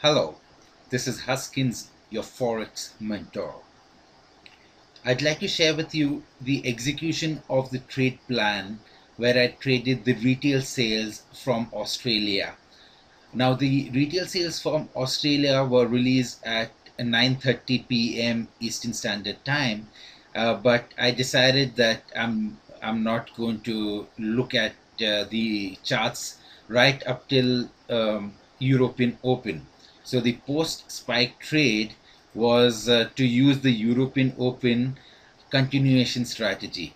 Hello, this is Huskins, your Forex mentor. I'd like to share with you the execution of the trade plan where I traded the retail sales from Australia. Now, the retail sales from Australia were released at 9:30 p.m. Eastern Standard Time, but I decided that I'm not going to look at the charts right up till European Open. So the post spike trade was to use the European Open continuation strategy.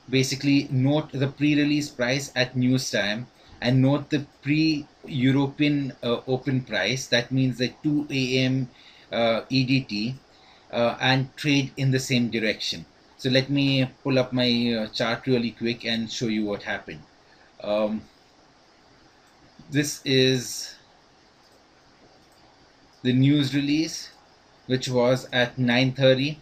Basically, note the pre-release price at news time and note the pre-European open price. That means the 2 a.m. EDT, and trade in the same direction. So let me pull up my chart really quick and show you what happened. Um, this is the news release, which was at 9:30. You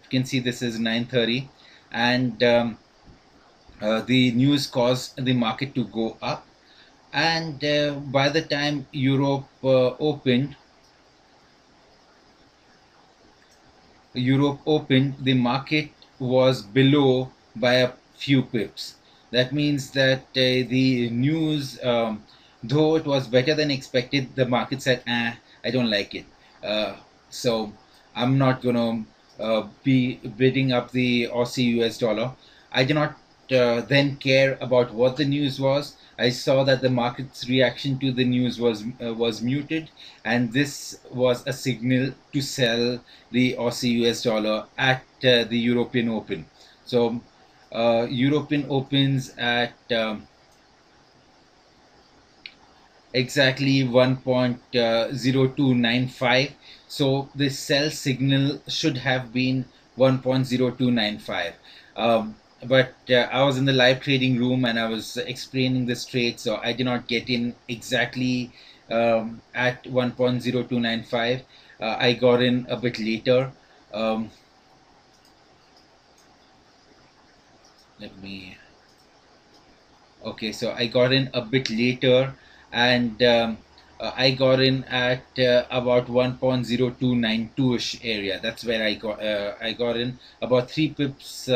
can see this is 9:30, and the news caused the market to go up. And by the time Europe opened, the market was below by a few pips. That means that the news, though it was better than expected, the market said, I don't like it. So I'm not going to be bidding up the Aussie US dollar. I do not then care about what the news was. I saw that the market's reaction to the news was muted, and this was a signal to sell the Aussie US dollar at the European Open. So European opens at exactly 1.0295. So the sell signal should have been 1.0295. But I was in the live trading room and I was explaining this trade, so I did not get in exactly at 1.0295. I got in a bit later. Um, let me Okay, so I got in a bit later, and I got in at about 1.0292ish area. That's where I got in about 3 pips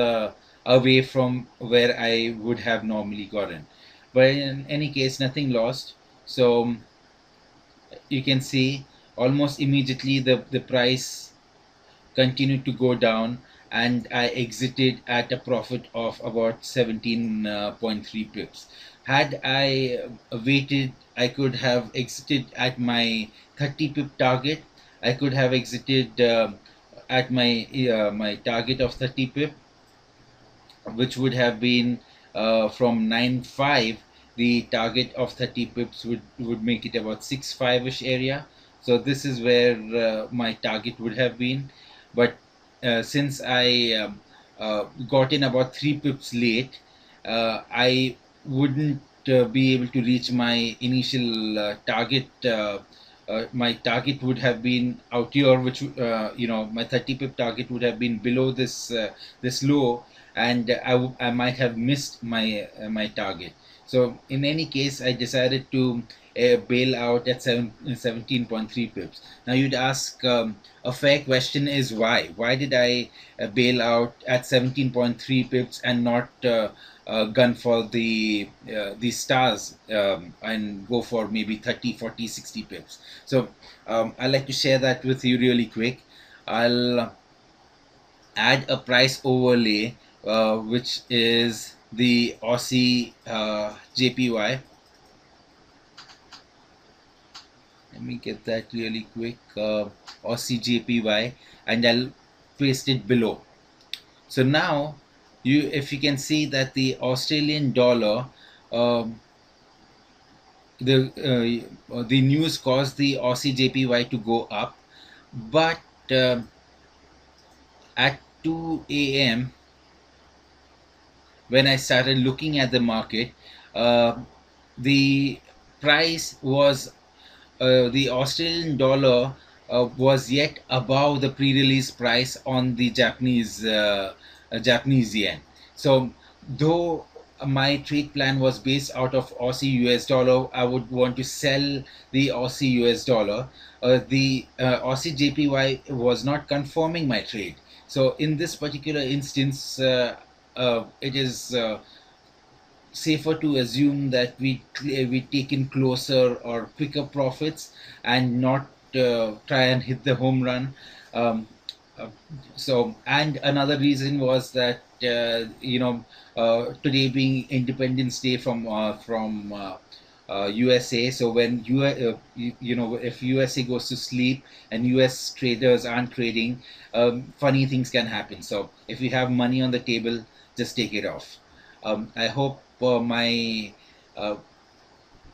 away from where I would have normally gotten. But in any case, nothing lost. So you can see almost immediately the price continued to go down, and I exited at a profit of about 17.3 pips. Had I waited, I could have exited at my 30 pip target. I could have exited at my target of 30 pip, which would have been from 9.5. The target of 30 pips would make it about 6.5ish area. So this is where my target would have been. But since I got in about 3 pips late, I wouldn't be able to reach my initial target. My target would have been out here, which my 30 pip target would have been below this low, and I might have missed my target. So in any case, I decided to bail out at 17.3 pips. Now you'd ask, a fair question is why? Why did I bail out at 17.3 pips and not gun for the stars, and go for maybe 30, 40, 60 pips? So I'd like to share that with you really quick. I'll add a price overlay, which is the Aussie JPY. Let me get that really quick. Aussie JPY, and I'll paste it below. So now, if you can see that the Australian dollar, um, the news caused the Aussie JPY to go up, but at 2 a.m. when I started looking at the market, uh, the price was the Australian dollar was yet above the pre-release price on the Japanese yen. So though my trade plan was based out of Aussie US dollar. I would want to sell the Aussie US dollar. The Aussie JPY was not confirming my trade. So in this particular instance, it is safer to assume that we take in closer or quicker profits and not try and hit the home run. Um, uh, and another reason was that today being Independence Day from USA. So when if USA goes to sleep and US traders aren't trading, funny things can happen. So if you have money on the table, just take it off. I hope my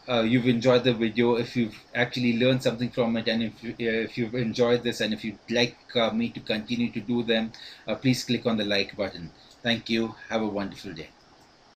you've enjoyed the video. If you've actually learned something from it, and if you've enjoyed this, and if you'd like me to continue to do them, please click on the like button. Thank you. Have a wonderful day.